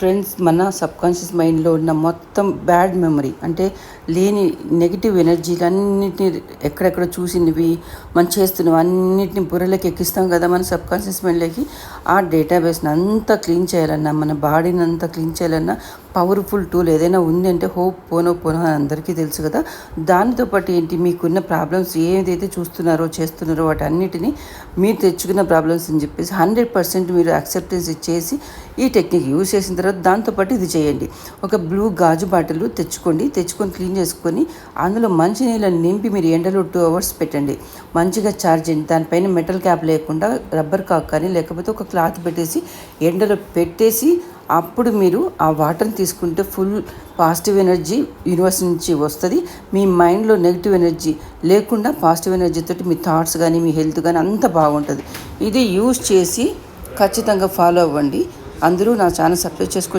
Friends, మన subconscious మైండ్లో ఉన్న మొత్తం బ్యాడ్ మెమరీ అంటే లేని నెగిటివ్ ఎనర్జీలన్నిటిని ఎక్కడెక్కడ చూసినవి మనం చేస్తున్నవి అన్నిటిని బుర్రలోకి ఎక్కిస్తాం కదా మన సబ్కాన్షియస్ మైండ్లోకి. ఆ డేటాబేస్ని అంతా క్లీన్ చేయాలన్నా, మన బాడీని అంతా క్లీన్ చేయాలన్నా పవర్ఫుల్ టూల్ ఏదైనా ఉంది అంటే హోప్ పోనో అని అందరికీ తెలుసు కదా. దానితో పాటు ఏంటి, మీకున్న ప్రాబ్లమ్స్ ఏదైతే చూస్తున్నారో చేస్తున్నారో వాటన్నిటిని మీరు తెచ్చుకున్న ప్రాబ్లమ్స్ అని చెప్పేసి 100% మీరు యాక్సెప్టెన్స్ ఇచ్చేసి ఈ టెక్నిక్ యూజ్ చేసిన తర్వాత దాంతోపాటు ఇది చేయండి. ఒక బ్లూ గాజు బాటిల్ తెచ్చుకొని క్లీన్ చేసుకొని అందులో మంచినీళ్ళని నింపి మీరు ఎండలో 2 hours పెట్టండి. మంచిగా ఛార్జ్ చేయండి. దానిపైన మెటల్ క్యాప్ లేకుండా రబ్బర్ కాక్ కానీ లేకపోతే ఒక క్లాత్ పెట్టేసి ఎండలో పెట్టేసి అప్పుడు మీరు ఆ వాటర్ని తీసుకుంటే ఫుల్ పాజిటివ్ ఎనర్జీ యూనివర్స్ నుంచి వస్తుంది. మీ మైండ్లో నెగిటివ్ ఎనర్జీ లేకుండా పాజిటివ్ ఎనర్జీతో మీ థాట్స్ కానీ మీ హెల్త్ కానీ అంత బాగుంటుంది. ఇది యూజ్ చేసి ఖచ్చితంగా ఫాలో అవ్వండి. అందరూ నా ఛానల్ సబ్స్క్రైబ్ చేసుకో.